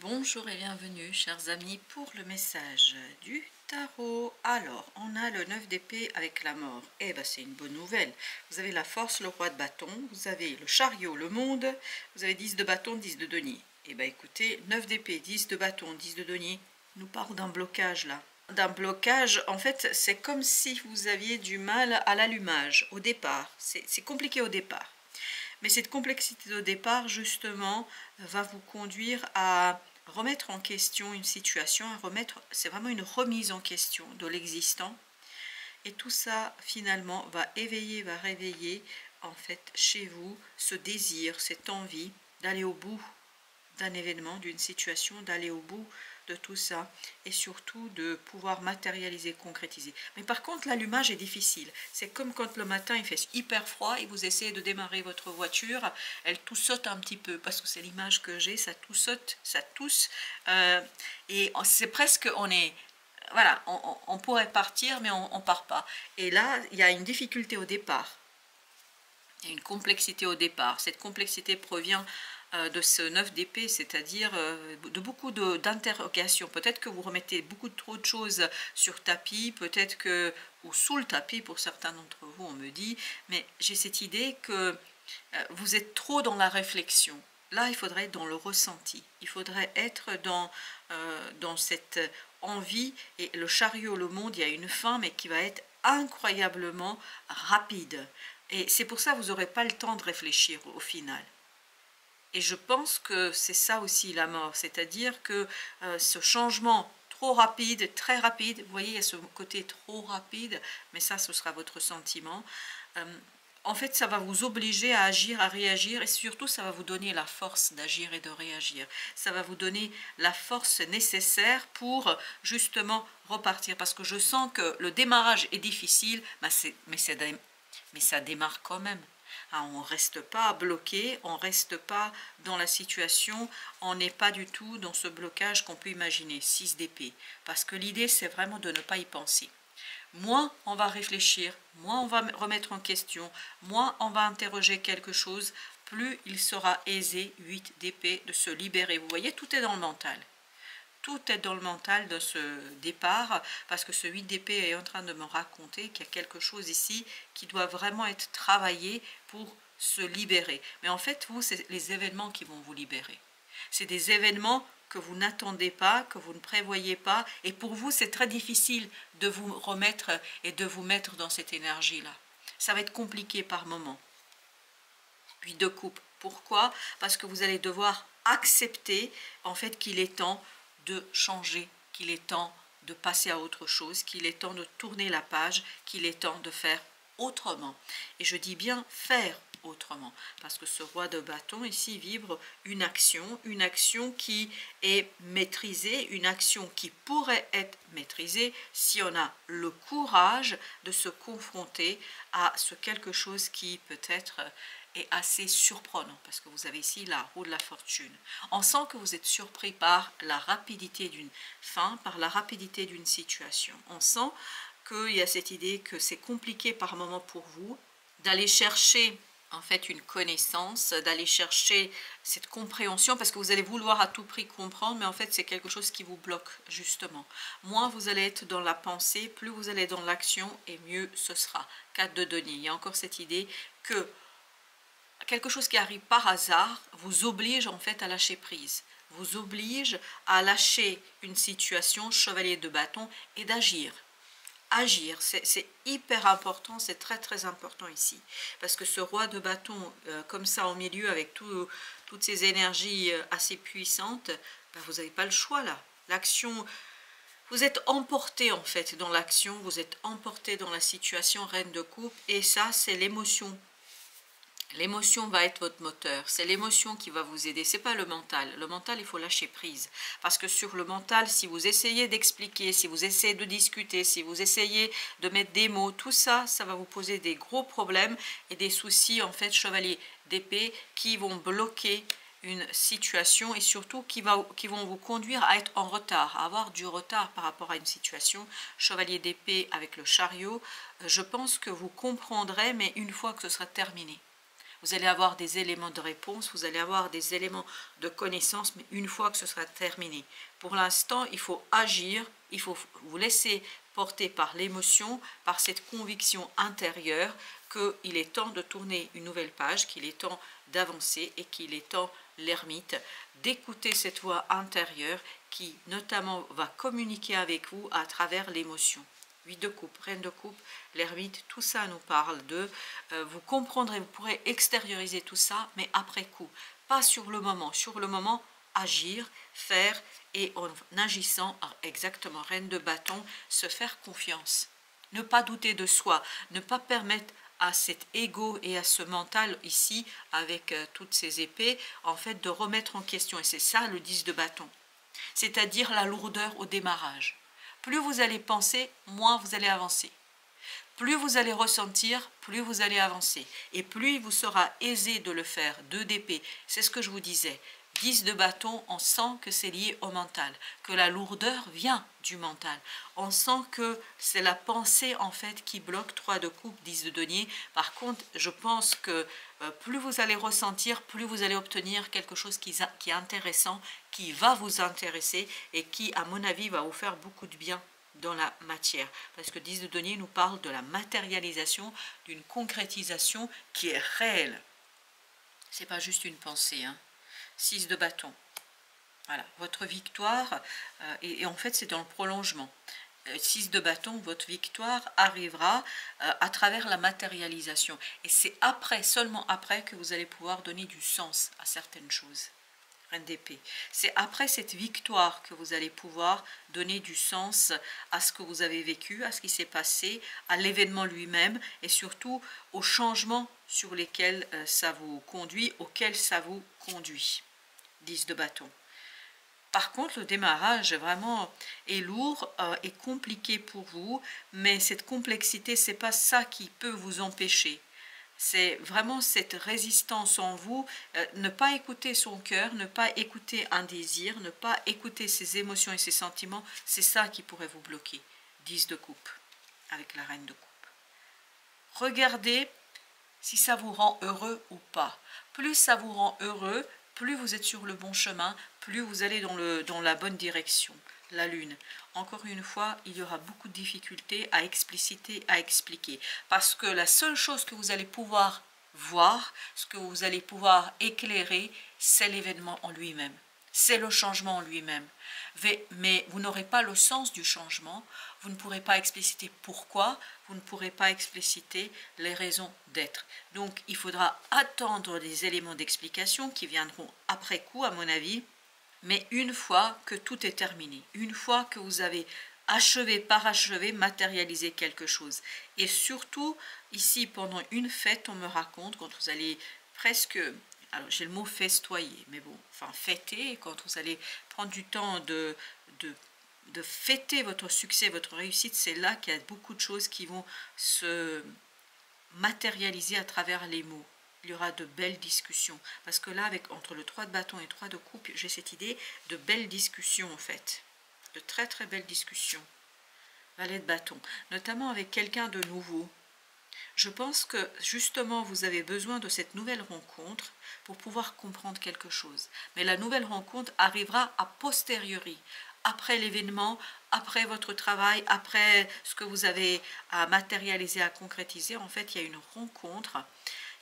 Bonjour et bienvenue chers amis pour le message du tarot. Alors, on a le 9 d'épée avec la mort. Eh bien, c'est une bonne nouvelle. Vous avez la force, le roi de bâton, vous avez le chariot, le monde, vous avez 10 de bâton, 10 de denier. Eh bien, écoutez, 9 d'épée, 10 de bâton, 10 de denier, nous parle d'un blocage là. D'un blocage, en fait, c'est comme si vous aviez du mal à l'allumage au départ. C'est compliqué au départ. Mais cette complexité de départ, justement, va vous conduire à remettre en question une situation, c'est vraiment une remise en question de l'existant. Et tout ça, finalement, va éveiller, va réveiller, en fait, chez vous, ce désir, cette envie d'aller au bout d'un événement, d'une situation, d'aller au bout de tout ça et surtout de pouvoir matérialiser, concrétiser. Mais par contre, l'allumage est difficile. C'est comme quand le matin il fait hyper froid et vous essayez de démarrer votre voiture, elle tout saute un petit peu parce que c'est l'image que j'ai, ça tout saute, ça tousse et c'est presque, on est voilà, on pourrait partir mais on part pas. Et là, il y a une difficulté au départ. Il y a une complexité au départ. Cette complexité provient de ce 9 d'épée, c'est-à-dire de beaucoup d'interrogations. Peut-être que vous remettez beaucoup trop de choses sur tapis, peut-être que, ou sous le tapis pour certains d'entre vous, on me dit, mais j'ai cette idée que vous êtes trop dans la réflexion. Là, il faudrait être dans le ressenti. Il faudrait être dans cette envie. Et le chariot, le monde, il y a une fin, mais qui va être incroyablement rapide. Et c'est pour ça que vous n'aurez pas le temps de réfléchir au final. Et je pense que c'est ça aussi la mort, c'est-à-dire que ce changement trop rapide, très rapide, vous voyez, il y a ce côté trop rapide, mais ça, ce sera votre sentiment. En fait, ça va vous obliger à agir, à réagir, et surtout, ça va vous donner la force d'agir et de réagir. Ça va vous donner la force nécessaire pour justement repartir, parce que je sens que le démarrage est difficile, mais ça démarre quand même. On ne reste pas bloqué, on ne reste pas dans la situation, on n'est pas du tout dans ce blocage qu'on peut imaginer, 6 d'épée. Parce que l'idée, c'est vraiment de ne pas y penser. Moins on va réfléchir, moins on va remettre en question, moins on va interroger quelque chose, plus il sera aisé, 8 d'épée, de se libérer. Vous voyez, tout est dans le mental. Tout est dans le mental de ce départ, parce que ce 8 d'épée est en train de me raconter qu'il y a quelque chose ici qui doit vraiment être travaillé pour se libérer. Mais en fait, vous, c'est les événements qui vont vous libérer. C'est des événements que vous n'attendez pas, que vous ne prévoyez pas, et pour vous, c'est très difficile de vous remettre et de vous mettre dans cette énergie-là. Ça va être compliqué par moments. Puis de coupe. Pourquoi? Parce que vous allez devoir accepter, en fait, qu'il est temps de changer, qu'il est temps de passer à autre chose, qu'il est temps de tourner la page, qu'il est temps de faire autrement. Et je dis bien faire autrement, parce que ce roi de bâton ici vibre une action qui est maîtrisée, une action qui pourrait être maîtrisée si on a le courage de se confronter à ce quelque chose qui peut-être est assez surprenant, parce que vous avez ici la roue de la fortune. On sent que vous êtes surpris par la rapidité d'une fin, par la rapidité d'une situation. On sent qu'il y a cette idée que c'est compliqué par moment pour vous d'aller chercher en fait une connaissance, d'aller chercher cette compréhension, parce que vous allez vouloir à tout prix comprendre, mais en fait c'est quelque chose qui vous bloque justement. Moins vous allez être dans la pensée, plus vous allez être dans l'action, et mieux ce sera. 4 de denier, il y a encore cette idée que quelque chose qui arrive par hasard vous oblige en fait à lâcher prise, vous oblige à lâcher une situation, chevalier de bâton, et d'agir. Agir, c'est hyper important, c'est très très important ici, parce que ce roi de bâton, comme ça au milieu, avec toutes ces énergies assez puissantes, ben, vous n'avez pas le choix là. L'action, vous êtes emporté en fait dans l'action, vous êtes emporté dans la situation, reine de coupe, et ça c'est l'émotion. L'émotion va être votre moteur, c'est l'émotion qui va vous aider, c'est pas le mental. Le mental, il faut lâcher prise. Parce que sur le mental, si vous essayez d'expliquer, si vous essayez de discuter, si vous essayez de mettre des mots, tout ça, ça va vous poser des gros problèmes et des soucis, en fait, chevalier d'épée, qui vont bloquer une situation et surtout qui vont vous conduire à être en retard, à avoir du retard par rapport à une situation. Chevalier d'épée avec le chariot, je pense que vous comprendrez, mais une fois que ce sera terminé. Vous allez avoir des éléments de réponse, vous allez avoir des éléments de connaissance, mais une fois que ce sera terminé. Pour l'instant, il faut agir, il faut vous laisser porter par l'émotion, par cette conviction intérieure qu'il est temps de tourner une nouvelle page, qu'il est temps d'avancer et qu'il est temps, l'ermite, d'écouter cette voix intérieure qui notamment va communiquer avec vous à travers l'émotion. 8 de coupe, reine de coupe, l'ermite, tout ça nous parle de, vous comprendrez, vous pourrez extérioriser tout ça, mais après coup, pas sur le moment. Sur le moment, agir, faire, et en agissant, exactement, reine de bâton, se faire confiance. Ne pas douter de soi, ne pas permettre à cet ego et à ce mental ici, avec toutes ces épées, en fait, de remettre en question. Et c'est ça le 10 de bâton, c'est-à-dire la lourdeur au démarrage. Plus vous allez penser, moins vous allez avancer. Plus vous allez ressentir, plus vous allez avancer. Et plus il vous sera aisé de le faire. 2 d'épée, c'est ce que je vous disais. 10 de bâton, on sent que c'est lié au mental, que la lourdeur vient du mental. On sent que c'est la pensée en fait qui bloque. 3 de coupe, 10 de denier. Par contre, je pense que plus vous allez ressentir, plus vous allez obtenir quelque chose qui est intéressant, qui va vous intéresser et qui, à mon avis, va vous faire beaucoup de bien dans la matière. Parce que 10 de denier nous parle de la matérialisation, d'une concrétisation qui est réelle. C'est pas juste une pensée, hein. 6 de bâton. Voilà, votre victoire, et en fait c'est dans le prolongement. 6 de bâton, votre victoire arrivera à travers la matérialisation. Et c'est après, seulement après, que vous allez pouvoir donner du sens à certaines choses. Reine d'épée. C'est après cette victoire que vous allez pouvoir donner du sens à ce que vous avez vécu, à ce qui s'est passé, à l'événement lui-même et surtout aux changements sur lesquels ça vous conduit, auxquels ça vous conduit. 10 de bâton. Par contre, le démarrage vraiment est lourd et compliqué pour vous, mais cette complexité, c'est pas ça qui peut vous empêcher. C'est vraiment cette résistance en vous, ne pas écouter son cœur, ne pas écouter un désir, ne pas écouter ses émotions et ses sentiments, c'est ça qui pourrait vous bloquer. 10 de coupe, avec la reine de coupe. Regardez si ça vous rend heureux ou pas. Plus ça vous rend heureux, plus vous êtes sur le bon chemin, plus vous allez dans la bonne direction. La lune. Encore une fois, il y aura beaucoup de difficultés à expliciter, à expliquer. Parce que la seule chose que vous allez pouvoir voir, ce que vous allez pouvoir éclairer, c'est l'événement en lui-même. C'est le changement en lui-même. Mais vous n'aurez pas le sens du changement, vous ne pourrez pas expliciter pourquoi, vous ne pourrez pas expliciter les raisons d'être. Donc, il faudra attendre des éléments d'explication qui viendront après coup, à mon avis, mais une fois que tout est terminé, une fois que vous avez achevé, parachevé, matérialisé quelque chose. Et surtout, ici, pendant une fête, on me raconte, quand vous allez presque, alors j'ai le mot festoyer, mais bon, enfin fêter, quand vous allez prendre du temps de fêter votre succès, votre réussite, c'est là qu'il y a beaucoup de choses qui vont se matérialiser à travers les mots. Il y aura de belles discussions. Parce que là, entre le 3 de bâton et 3 de coupe, j'ai cette idée de belles discussions en fait. De très très belles discussions. Valet de bâton. Notamment avec quelqu'un de nouveau. Je pense que justement vous avez besoin de cette nouvelle rencontre pour pouvoir comprendre quelque chose. Mais la nouvelle rencontre arrivera a posteriori, après l'événement, après votre travail, après ce que vous avez à matérialiser, à concrétiser. En fait, il y a une rencontre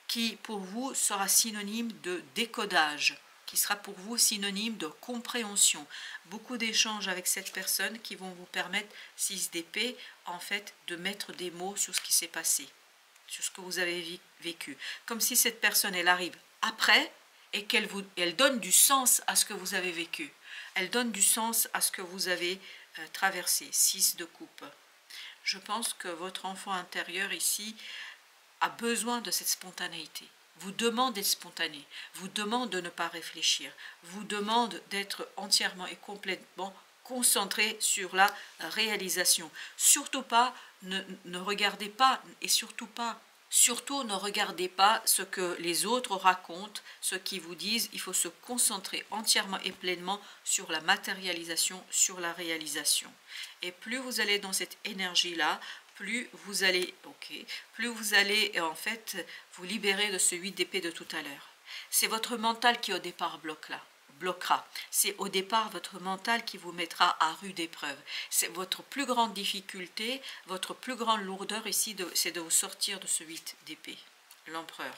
qui pour vous sera synonyme de décodage, qui sera pour vous synonyme de compréhension. Beaucoup d'échanges avec cette personne qui vont vous permettre, 6 d'épée, en fait, de mettre des mots sur ce qui s'est passé, sur ce que vous avez vécu. Comme si cette personne, elle arrive après et elle donne du sens à ce que vous avez vécu. Elle donne du sens à ce que vous avez traversé. 6 de coupe. Je pense que votre enfant intérieur ici a besoin de cette spontanéité, vous demande d'être spontané, vous demande de ne pas réfléchir, vous demande d'être entièrement et complètement concentré sur la réalisation. Surtout pas, ne regardez pas, et surtout ne regardez pas ce que les autres racontent, ce qu'ils vous disent. Il faut se concentrer entièrement et pleinement sur la matérialisation, sur la réalisation. Et plus vous allez dans cette énergie-là, plus vous allez, plus vous allez en fait vous libérer de ce 8 d'épée de tout à l'heure. C'est votre mental qui au départ bloquera. C'est au départ votre mental qui vous mettra à rude épreuve. C'est votre plus grande difficulté, votre plus grande lourdeur ici, c'est de vous sortir de ce 8 d'épée, l'empereur.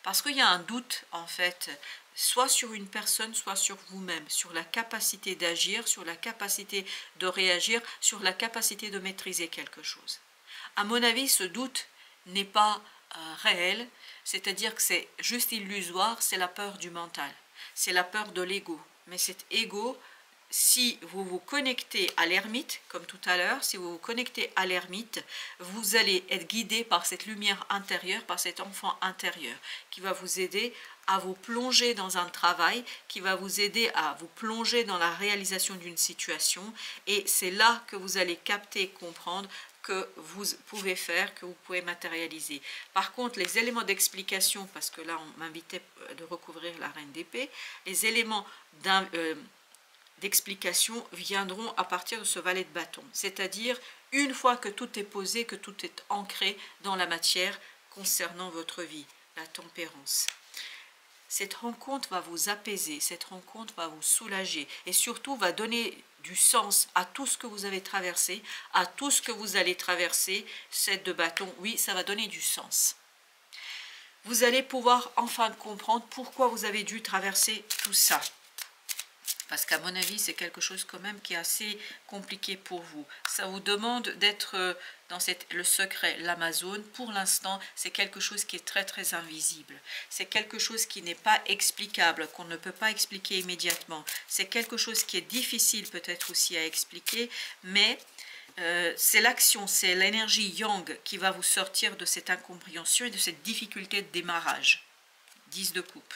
Parce qu'il y a un doute en fait, soit sur une personne, soit sur vous-même, sur la capacité d'agir, sur la capacité de réagir, sur la capacité de maîtriser quelque chose. À mon avis, ce doute n'est pas réel, c'est-à-dire que c'est juste illusoire, c'est la peur du mental, c'est la peur de l'ego. Mais cet ego, si vous vous connectez à l'ermite, comme tout à l'heure, si vous vous connectez à l'ermite, vous allez être guidé par cette lumière intérieure, par cet enfant intérieur, qui va vous aider à vous plonger dans un travail, qui va vous aider à vous plonger dans la réalisation d'une situation, et c'est là que vous allez capter et comprendre que vous pouvez faire, que vous pouvez matérialiser. Par contre, les éléments d'explication, parce que là on m'invitait de recouvrir la reine d'épée, les éléments d'explication viendront à partir de ce valet de bâton. C'est-à-dire, une fois que tout est posé, que tout est ancré dans la matière concernant votre vie, la tempérance. Cette rencontre va vous apaiser, cette rencontre va vous soulager et surtout va donner du sens à tout ce que vous avez traversé, à tout ce que vous allez traverser. 7 de bâton, oui, ça va donner du sens. Vous allez pouvoir enfin comprendre pourquoi vous avez dû traverser tout ça. Parce qu'à mon avis, c'est quelque chose quand même qui est assez compliqué pour vous. Ça vous demande d'être dans le secret, l'Amazone. Pour l'instant, c'est quelque chose qui est très très invisible. C'est quelque chose qui n'est pas explicable, qu'on ne peut pas expliquer immédiatement. C'est quelque chose qui est difficile peut-être aussi à expliquer, mais c'est l'action, c'est l'énergie yang qui va vous sortir de cette incompréhension et de cette difficulté de démarrage. 10 de coupe.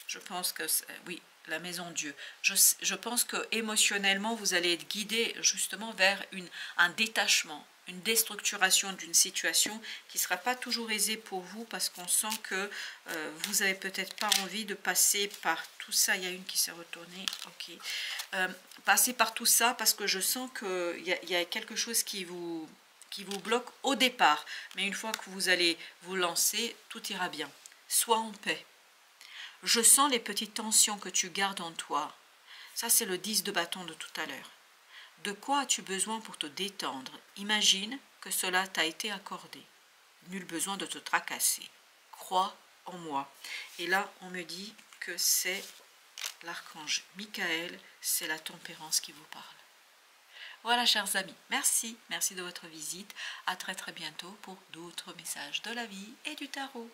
Je pense que, oui, la maison Dieu. Je pense que émotionnellement, vous allez être guidé justement vers un détachement, une déstructuration d'une situation qui ne sera pas toujours aisée pour vous parce qu'on sent que vous n'avez peut-être pas envie de passer par tout ça. Il y a une qui s'est retournée, ok. Passer par tout ça parce que je sens qu'il y a quelque chose qui vous bloque au départ. Mais une fois que vous allez vous lancer, tout ira bien. Sois en paix. Je sens les petites tensions que tu gardes en toi. Ça, c'est le 10 de bâton de tout à l'heure. De quoi as-tu besoin pour te détendre? Imagine que cela t'a été accordé. Nul besoin de te tracasser. Crois en moi. Et là, on me dit que c'est l'archange Michael, c'est la tempérance qui vous parle. Voilà, chers amis, merci de votre visite. À très très bientôt pour d'autres messages de la vie et du tarot.